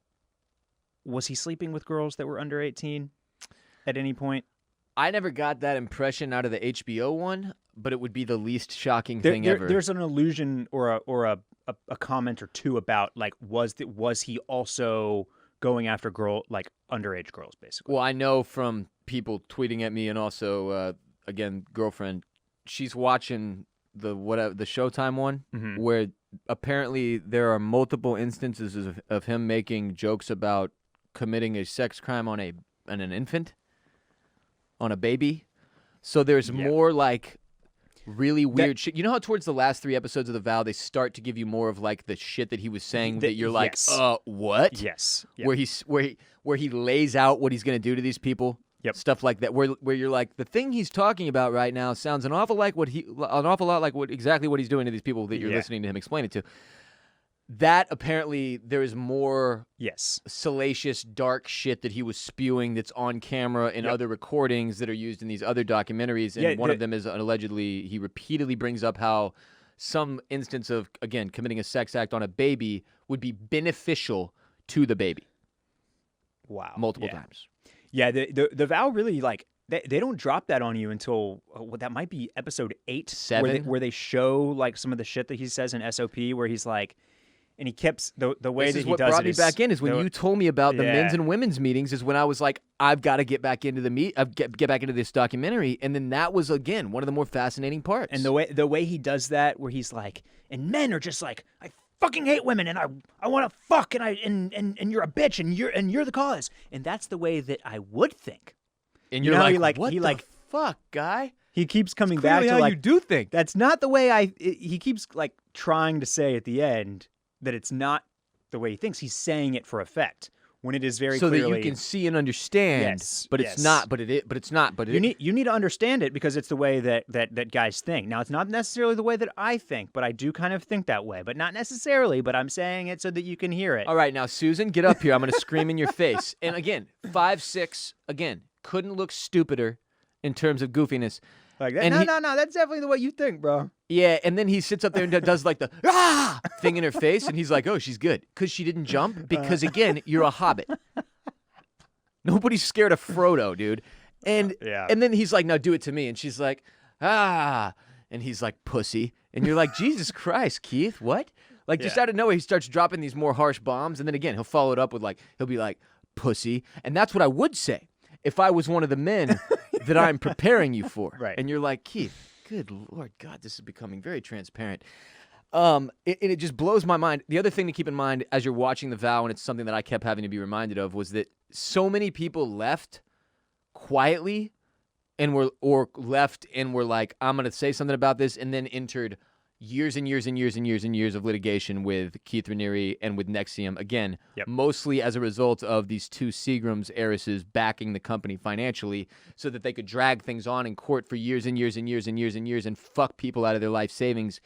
was he sleeping with girls that were under 18 at any point? I never got that impression out of the HBO one, but it would be the least shocking thing ever. There's an allusion or a comment or two about like was he also going after underage girls basically? Well, I know from people tweeting at me and also again, girlfriend, she's watching the Showtime one, where apparently there are multiple instances of him making jokes about committing a sex crime on an infant, on a baby. So there's more like really weird shit. You know how towards the last 3 episodes of The Vow, they start to give you more of like the shit that he was saying that you're like, what? Yes. Yep. Where he lays out what he's going to do to these people. Yep. Stuff like that, where you're like, the thing he's talking about right now sounds an awful lot like exactly what he's doing to these people that you're listening to him explain it to. That apparently there is more salacious, dark shit that he was spewing that's on camera in other recordings that are used in these other documentaries. And one of them is allegedly, he repeatedly brings up how some instance of, again, committing a sex act on a baby would be beneficial to the baby. Wow. Multiple times. Yeah, the Vow really, like, they don't drop that on you until, that might be episode 8. 7? Where they show, like, some of the shit that he says in SOP, where he's like, and he keeps, the way that he does it is... This is what brought me back in, is when you told me about the men's and women's meetings, is when I was like, I've got to get back into get back into this documentary, and then that was, again, one of the more fascinating parts. And the way he does that, where he's like, and men are just like, I fucking hate women, and I want to fuck, and you're a bitch, and you're the cause, and that's the way that I would think. And you're like, what the fuck, guy? He keeps coming back to how like, you do think. That's not the way he keeps like trying to say at the end that it's not the way he thinks. He's saying it for effect when it is very clearly, so that you can see and understand. But it's not. But it's not. But you need to understand it because it's the way that guys think. Now, it's not necessarily the way that I think, but I do kind of think that way. But not necessarily. But I'm saying it so that you can hear it. All right, now Susan, get up here. I'm going to scream in your face. And again, 5'6", again, couldn't look stupider in terms of goofiness. Like that? No, that's definitely the way you think, bro. Yeah, and then he sits up there and does like the thing in her face, and he's like, oh, she's good. Because she didn't jump? Because, again, you're a hobbit. Nobody's scared of Frodo, dude. And then he's like, now do it to me. And she's like, and he's like, pussy. And you're like, Jesus Christ, Keith, what? Like, just out of nowhere, he starts dropping these more harsh bombs, and then again, he'll follow it up with he'll be like, pussy. And that's what I would say if I was one of the men that I'm preparing you for. Right. And you're like, Keith, good Lord God, this is becoming very transparent. It just blows my mind. The other thing to keep in mind as you're watching The Vow, and it's something that I kept having to be reminded of, was that so many people left quietly and were like, I'm going to say something about this, and then entered years and years and years and years and years of litigation with Keith Raniere and with NXIVM. Again, mostly as a result of these two Seagrams heiresses backing the company financially so that they could drag things on in court for years and years and years and years and years and fuck people out of their life savings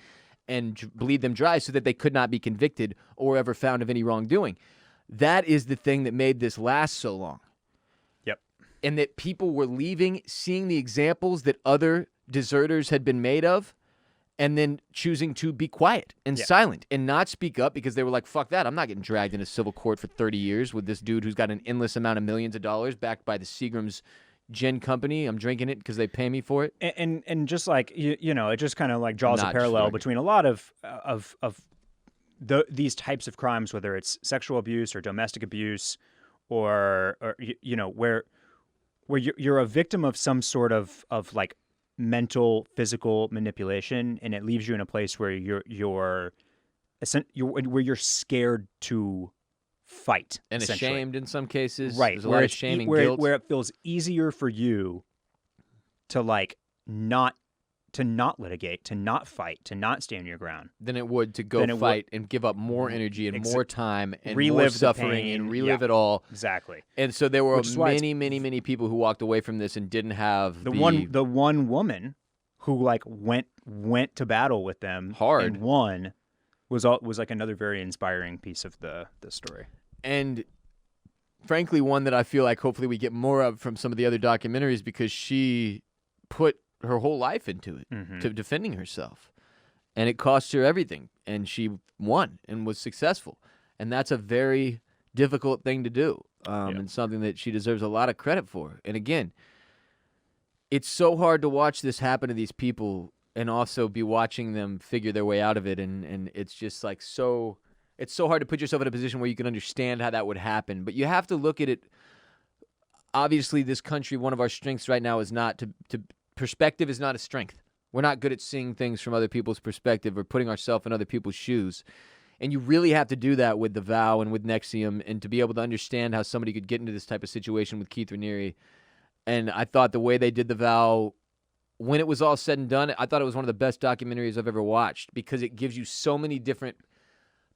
and bleed them dry so that they could not be convicted or ever found of any wrongdoing. That is the thing that made this last so long. Yep. And that people were leaving, seeing the examples that other deserters had been made of, and then choosing to be quiet and silent and not speak up because they were like, fuck that. I'm not getting dragged into civil court for 30 years with this dude who's got an endless amount of millions of dollars backed by the Seagrams gin company. I'm drinking it because they pay me for it. And just like you know, it just kind of like draws a Not parallel just between a lot of these types of crimes, whether it's sexual abuse or domestic abuse, or you know, where you're a victim of some sort of like mental, physical manipulation, and it leaves you in a place where you're scared to fight And ashamed in some cases. right? There's a lot of shame and guilt. Where it feels easier for you to like not litigate, to not fight, to not stand your ground than it would to go fight and give up more energy and more time and more relive the suffering pain. and relive it all. Exactly. And so there were Which is why many people who walked away from this and didn't have the one woman who like went to battle with them hard and won was like another very inspiring piece of the story. And frankly, one that I feel like hopefully we get more of from some of the other documentaries, because she put her whole life into it, to defending herself. And it cost her everything. And she won and was successful. And that's a very difficult thing to do, and something that she deserves a lot of credit for. And again, it's so hard to watch this happen to these people and also be watching them figure their way out of it. And it's just like it's so hard to put yourself in a position where you can understand how that would happen. But you have to look at it. Obviously, this country, one of our strengths right now is not to perspective is not a strength. We're not good at seeing things from other people's perspective or putting ourselves in other people's shoes. And you really have to do that with the vow and with NXIVM, and to be able to understand how somebody could get into this type of situation with Keith Raniere. And I thought the way they did the vow, when it was all said and done, I thought it was one of the best documentaries I've ever watched, because it gives you so many different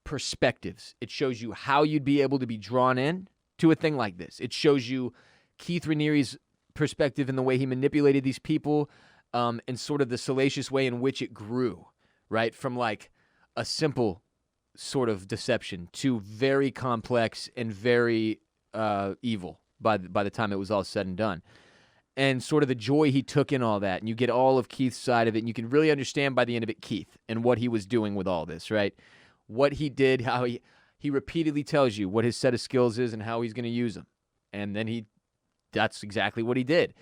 perspectives. It shows you how you'd be able to be drawn in to a thing like this. It shows you Keith Raniere's perspective in the way he manipulated these people, and sort of the salacious way in which it grew, right? From like a simple sort of deception to very complex and very evil by the time it was all said and done. And sort of the joy he took in all that. And you get all of Keith's side of it, and you can really understand by the end of it Keith and what he was doing with all this, right? What he did, how he repeatedly tells you what his set of skills is and how he's going to use them. And then that's exactly what he did.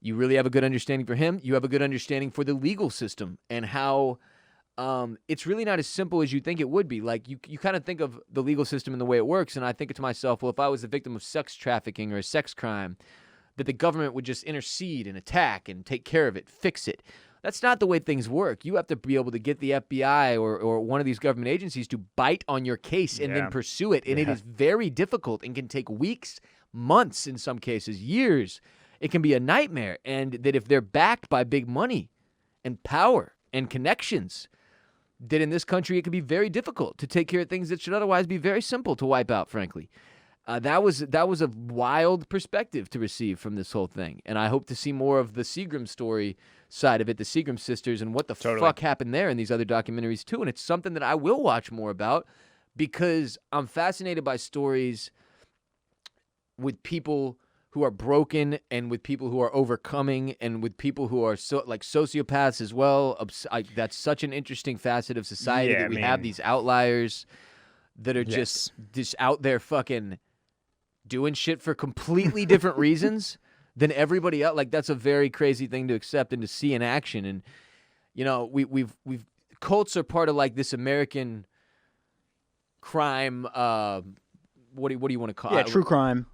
You really have a good understanding for him. You have a good understanding for the legal system and how it's really not as simple as you think it would be. Like you kind of think of the legal system and the way it works, and I think to myself, well, if I was the victim of sex trafficking or a sex crime, that the government would just intercede and attack and take care of it, fix it. That's not the way things work. You have to be able to get the FBI or one of these government agencies to bite on your case and then pursue it. And it is very difficult and can take weeks, months in some cases, years. It can be a nightmare. And that if they're backed by big money and power and connections, that in this country it can be very difficult to take care of things that should otherwise be very simple to wipe out, frankly. That was a wild perspective to receive from this whole thing. And I hope to see more of the Seagram story side of it, the Seagram sisters, and what the fuck happened there in these other documentaries too. And it's something that I will watch more about, because I'm fascinated by stories with people who are broken and with people who are overcoming and with people who are like sociopaths as well. That's such an interesting facet of society, that we have these outliers that are just out there fucking doing shit for completely different reasons than everybody else. Like, that's a very crazy thing to accept and to see in action. And, you know, we've cults are part of like this American crime. What do you want to call it? Yeah, true crime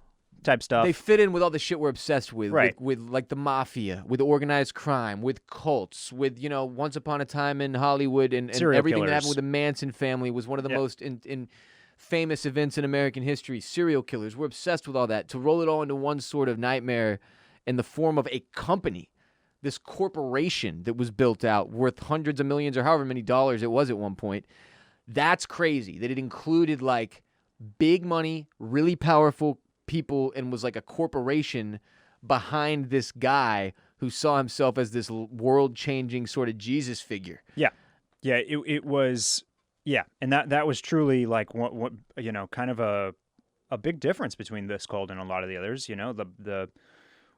type stuff. They fit in with all the shit we're obsessed with, right? With like the mafia, with organized crime, with cults, with, you know, Once Upon a Time in Hollywood, and everything that happened with the Manson family was one of the most in famous events in American history. Serial killers. We're obsessed with all that. To roll it all into one sort of nightmare in the form of a company, this corporation that was built out worth hundreds of millions or however many dollars it was at one point. That's crazy that it included like big money, really powerful people, and was like a corporation behind this guy who saw himself as this world-changing sort of Jesus figure. Yeah, it was. Yeah, and that was truly like what you know, kind of a big difference between this cult and a lot of the others. You know, the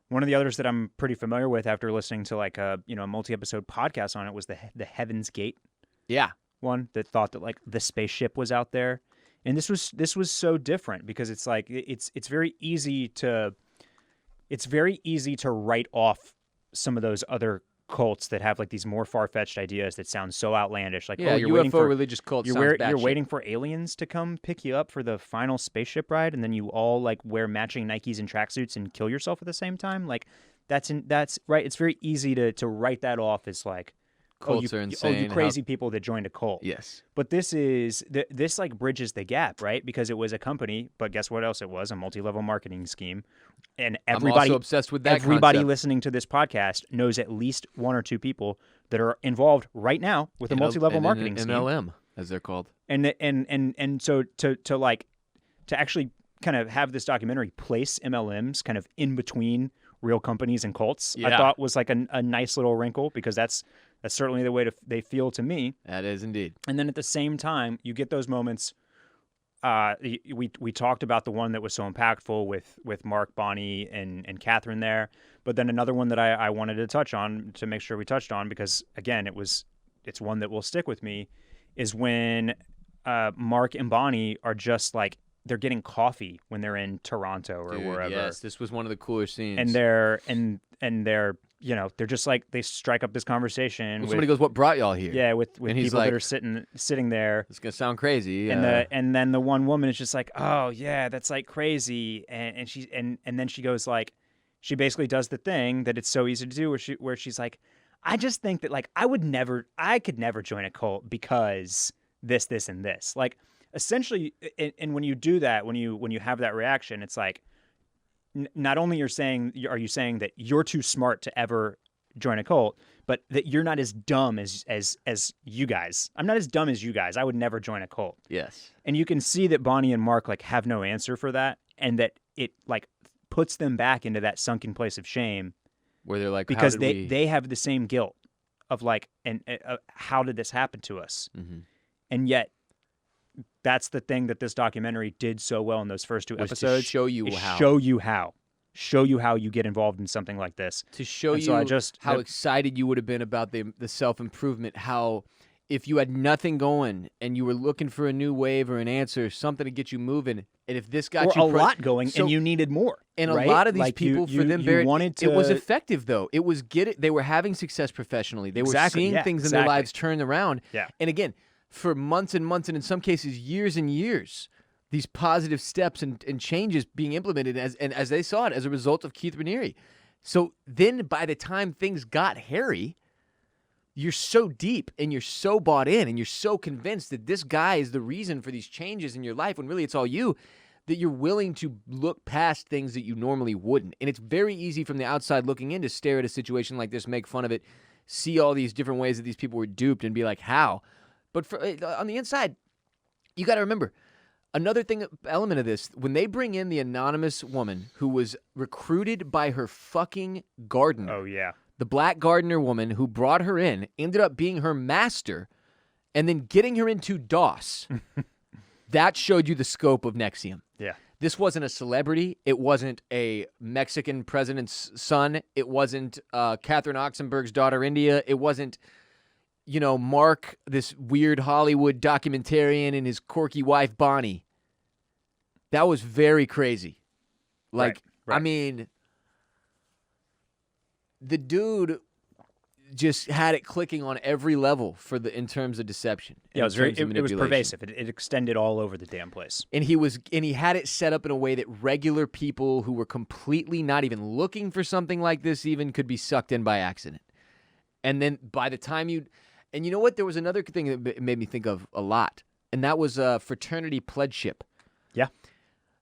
one of the others that I'm pretty familiar with after listening to like a multi-episode podcast on it was the Heaven's Gate. Yeah, one that thought that like the spaceship was out there, and this was so different because it's like it's very easy to it's very easy to write off some of those other cults that have like these more far-fetched ideas that sound so outlandish. Like, Yeah, oh, you're UFO waiting for religious cult you're, sounds you're batshit. waiting for aliens to come pick you up for the final spaceship ride, and then you all like wear matching Nikes and tracksuits and kill yourself at the same time. Like, that's right. It's very easy to write that off as like, Cults are insane. you crazy people that joined a cult. Yes. But this like bridges the gap, right? Because it was a company, but guess what else it was? A multi-level marketing scheme. And everybody, I'm also obsessed with that everybody concept. listening to this podcast knows at least one or two people that are involved right now with a multi-level marketing scheme. MLM, as they're called. And so to actually kind of have this documentary place MLMs kind of in between real companies and cults, I thought was like a nice little wrinkle, because that's certainly the way they feel to me. That is indeed. And then at the same time, you get those moments. We talked about the one that was so impactful with Mark, Bonnie, and Catherine there. But then another one that I wanted to touch on, to make sure we touched on, because again, it's one that will stick with me, is when Mark and Bonnie are just like, they're getting coffee when they're in Toronto or wherever. Yes, this was one of the cooler scenes. And they're they're just like, they strike up this conversation. Somebody goes, "What brought y'all here?" Yeah, with and he's people like, that are sitting there. It's gonna sound crazy. And then the one woman is just like, "Oh yeah, that's like crazy," and then she goes like, she basically does the thing that it's so easy to do, where she's like, "I just think that like I could never join a cult because this and this." Like, essentially, and when you do that, when you have that reaction, it's like, not only are you saying that you're too smart to ever join a cult, but that you're not as dumb as you guys. I'm not as dumb as you guys. I would never join a cult. Yes. And you can see that Bonnie and Mark like have no answer for that, and that it like puts them back into that sunken place of shame, where they're like, because they have the same guilt of like, and how did this happen to us? Mm-hmm. And yet, that's the thing that this documentary did so well in those first two episodes. To show you how you get involved in something like this. To show you how excited you would have been about the self-improvement, how if you had nothing going and you were looking for a new wave or an answer, something to get you moving, and if this got you a lot going and you needed more. And right? a lot of these like people, for them, Barrett, it was effective though. It was they were having success professionally. They were seeing things in their lives turn around. Yeah. And again, for months and months, and in some cases years and years, these positive steps and changes being implemented as they saw it as a result of Keith Raniere. So then by the time things got hairy, you're so deep and you're so bought in and you're so convinced that this guy is the reason for these changes in your life, when really it's all you, that you're willing to look past things that you normally wouldn't. And it's very easy from the outside looking in to stare at a situation like this, make fun of it, see all these different ways that these people were duped and be like, how? But on the inside, you got to remember, another element of this, when they bring in the anonymous woman who was recruited by her fucking gardener. Oh, yeah. The black gardener woman who brought her in ended up being her master and then getting her into DOS. That showed you the scope of NXIVM. Yeah. This wasn't a celebrity. It wasn't a Mexican president's son. It wasn't Catherine Oxenberg's daughter, India. It wasn't, Mark, this weird Hollywood documentarian, and his quirky wife, Bonnie. That was very crazy. Right. I mean, the dude just had it clicking on every level in terms of deception. Yeah, it was pervasive. It extended all over the damn place. And he had it set up in a way that regular people who were completely not even looking for something like this even could be sucked in by accident. And then by the time and you know what? There was another thing that made me think of a lot, and that was fraternity pledgeship. Yeah.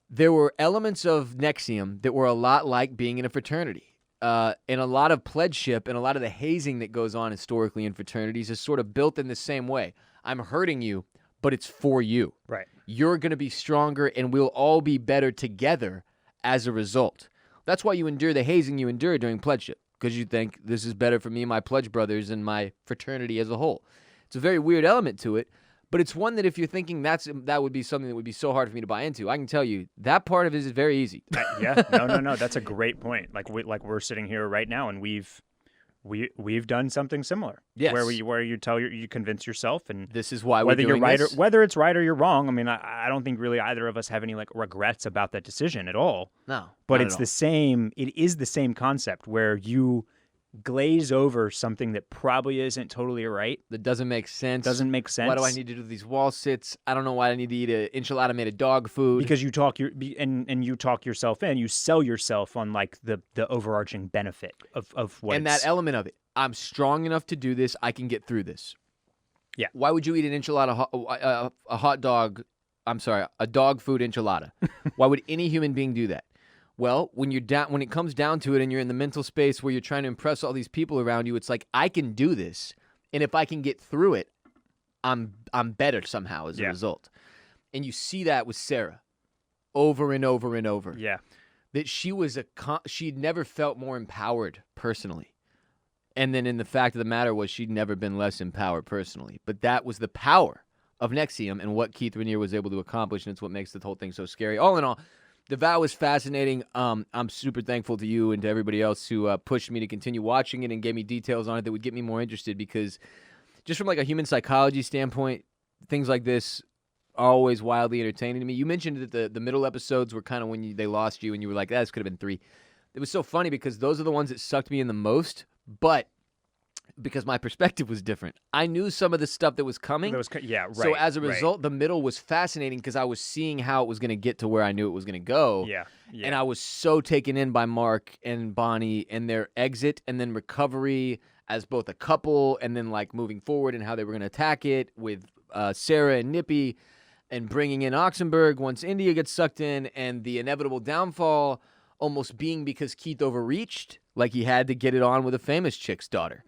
There were elements of NXIVM that were a lot like being in a fraternity. And a lot of pledgeship and a lot of the hazing that goes on historically in fraternities is sort of built in the same way. I'm hurting you, but it's for you. Right. You're going to be stronger, and we'll all be better together as a result. That's why you endure the hazing you endure during pledgeship, because you think this is better for me and my pledge brothers and my fraternity as a whole. It's a very weird element to it, but it's one that if you're thinking that would be something that would be so hard for me to buy into, I can tell you that part of it is very easy. Yeah, no, that's a great point. Like we're sitting here right now, and we've we've done something similar. Yes. Where you convince yourself, and this is why whether we're you're doing right this. whether it's right or you're wrong. I mean, I don't think really either of us have any like regrets about that decision at all. No, but not it's at the same. It is the same concept where you glaze over something that probably isn't totally right. That doesn't make sense. Doesn't make sense. Why do I need to do these wall sits? I don't know why I need to eat an enchilada made of dog food. Because you talk you talk yourself in. You sell yourself on like the overarching benefit of what. And that element of it. I'm strong enough to do this. I can get through this. Yeah. Why would you eat an enchilada, a hot dog? I'm sorry, a dog food enchilada. Why would any human being do that? Well, when it comes down to it, and you're in the mental space where you're trying to impress all these people around you, it's like, I can do this, and if I can get through it, I'm better somehow as a result. And you see that with Sarah, over and over and over. Yeah. That she'd never felt more empowered personally. And then in the fact of the matter was she'd never been less empowered personally. But that was the power of NXIVM and what Keith Raniere was able to accomplish, and it's what makes the whole thing so scary. All in all, the vow was fascinating. I'm super thankful to you and to everybody else who pushed me to continue watching it and gave me details on it that would get me more interested, because just from like a human psychology standpoint, things like this are always wildly entertaining to me. You mentioned that the middle episodes were kind of when they lost you and you were like, this could have been 3. It was so funny because those are the ones that sucked me in the most, but because my perspective was different. I knew some of the stuff that was coming. So as a result, the middle was fascinating because I was seeing how it was going to get to where I knew it was going to go. Yeah. And I was so taken in by Mark and Bonnie and their exit and then recovery as both a couple, and then like moving forward and how they were going to attack it with Sarah and Nippy, and bringing in Oxenberg once India gets sucked in, and the inevitable downfall almost being because Keith overreached. Like he had to get it on with a famous chick's daughter.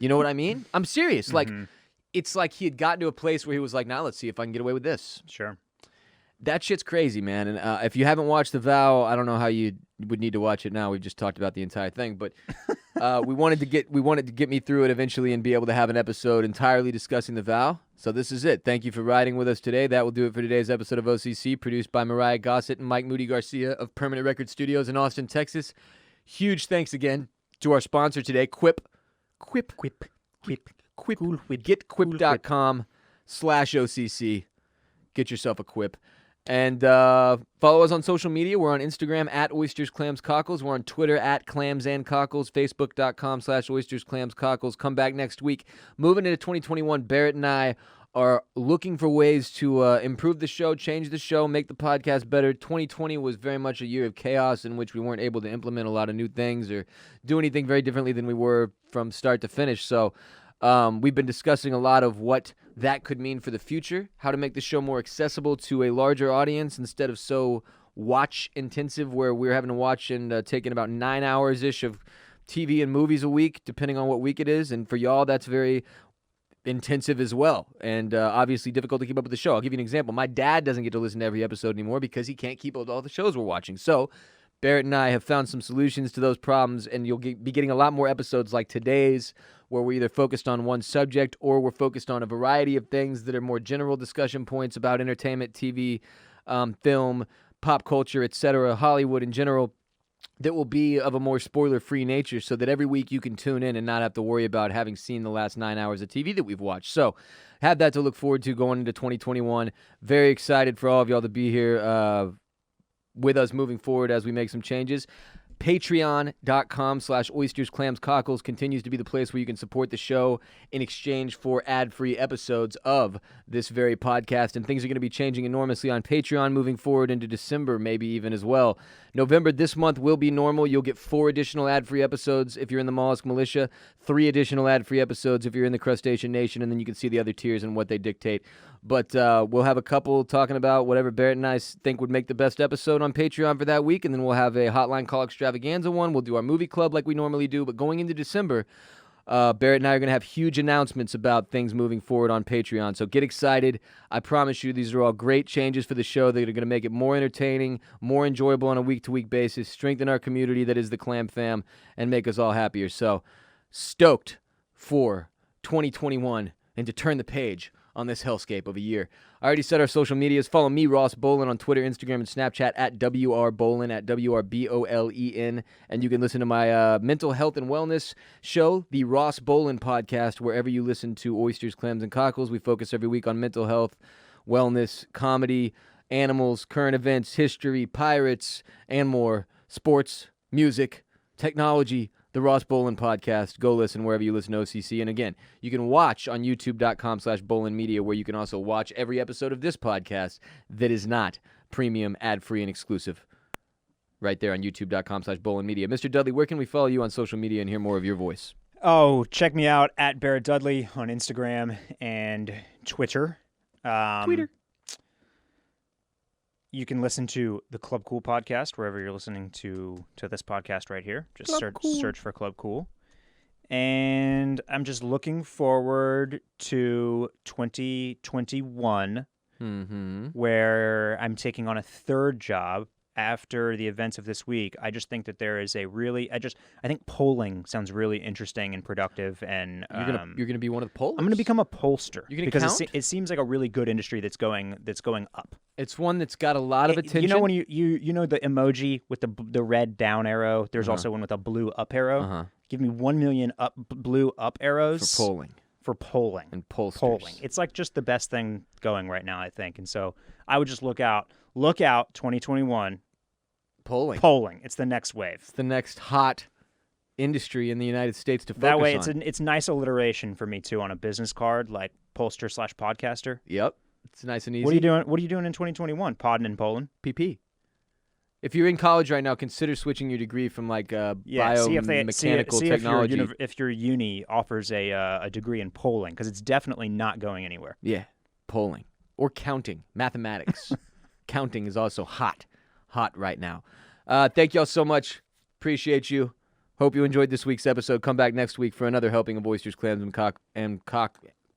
You know what I mean? I'm serious. Like, it's like he had gotten to a place where he was like, now let's see if I can get away with this. Sure. That shit's crazy, man. And if you haven't watched The Vow, I don't know how you would need to watch it now. We've just talked about the entire thing. But we wanted to get me through it eventually and be able to have an episode entirely discussing The Vow. So this is it. Thank you for riding with us today. That will do it for today's episode of OCC, produced by Myrriah, Gossett, and Mike Moody Garcia of Permanent Record Studios in Austin, Texas. Huge thanks again to our sponsor today, Quip. Quip. Cool. GetQuip.com/OCC. Get yourself a Quip. And follow us on social media. We're on Instagram at Oysters, Clams, Cockles. We're on Twitter at Clams and Cockles. Facebook.com/Oysters, Clams, Cockles. Come back next week. Moving into 2021, Barrett and I are looking for ways to improve the show, change the show, make the podcast better. 2020 was very much a year of chaos in which we weren't able to implement a lot of new things or do anything very differently than we were from start to finish. So we've been discussing a lot of what that could mean for the future, how to make the show more accessible to a larger audience instead of so watch-intensive where we're having to watch and taking about 9 hours-ish of TV and movies a week, depending on what week it is. And for y'all, that's very intensive as well, and obviously difficult to keep up with the show. I'll give you an example. My dad doesn't get to listen to every episode anymore because he can't keep up with all the shows we're watching. So Barrett and I have found some solutions to those problems, and you'll be getting a lot more episodes like today's, where we're either focused on one subject or we're focused on a variety of things that are more general discussion points about entertainment, TV, film, pop culture, etc., Hollywood in general, that will be of a more spoiler-free nature, so that every week you can tune in and not have to worry about having seen the last 9 hours of TV that we've watched. So have that to look forward to going into 2021. Very excited for all of y'all to be here with us moving forward as we make some changes. Patreon.com/Oysters, Clams, Cockles continues to be the place where you can support the show in exchange for ad-free episodes of this very podcast. And things are going to be changing enormously on Patreon moving forward into December, maybe even as well. November this month will be normal. You'll get 4 additional ad-free episodes if you're in the Mollusk Militia, 3 additional ad-free episodes if you're in the Crustacean Nation, and then you can see the other tiers and what they dictate. But we'll have a couple talking about whatever Barrett and I think would make the best episode on Patreon for that week, and then we'll have a Hotline Call Extravaganza one. We'll do our movie club like we normally do, but going into December, Barrett and I are going to have huge announcements about things moving forward on Patreon, so get excited. I promise you these are all great changes for the show that are going to make it more entertaining, more enjoyable on a week-to-week basis, strengthen our community that is the Clam Fam, and make us all happier. So stoked for 2021 and to turn the page on this hellscape of a year. I already said our social medias. Follow me, Ross Bolin, on Twitter, Instagram, and Snapchat at WRBolin, at WRBOLEN. And you can listen to my mental health and wellness show, the Ross Bolin Podcast, wherever you listen to Oysters, Clams, and Cockles. We focus every week on mental health, wellness, comedy, animals, current events, history, pirates, and more. Sports, music, technology, the Ross Bolin Podcast. Go listen wherever you listen to OCC. And again, you can watch on youtube.com/BolinMedia, where you can also watch every episode of this podcast that is not premium, ad-free, and exclusive. Right there on youtube.com/BolinMedia. Mr. Dudley, where can we follow you on social media and hear more of your voice? Oh, check me out at Barrett Dudley on Instagram and Twitter. Twitter. You can listen to the Club Cool podcast wherever you're listening to this podcast right here. Just search for Club Cool. And I'm just looking forward to 2021, where I'm taking on a third job after the events of this week. I just think that there is I think polling sounds really interesting and productive. And you're gonna be one of the pollers? I'm gonna become a pollster. You're gonna because count? it seems like a really good industry that's going up. It's one that's got a lot of attention. You know when you know the emoji with the red down arrow? There's also one with a blue up arrow. Give me 1 million blue up arrows for polling and pollsters. Polling. It's like just the best thing going right now, I think. And so I would just look out 2021. Polling. It's the next wave. It's the next hot industry in the United States to focus that way, on. it's nice alliteration for me too on a business card, like pollster/podcaster. Yep. It's nice and easy. What are you doing in 2021? Podding and polling? PP. If you're in college right now, consider switching your degree from biomechanical technology. If your uni offers a degree in polling, because it's definitely not going anywhere. Yeah, polling or counting, mathematics. Counting is also hot right now. Thank y'all so much. Appreciate you. Hope you enjoyed this week's episode. Come back next week for another helping of oysters, clams,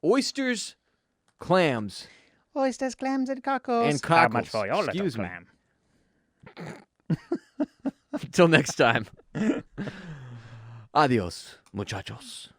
oysters, clams. Oysters, clams, and cockles. And cockles. How much for your little clam? Until next time. Adios, muchachos.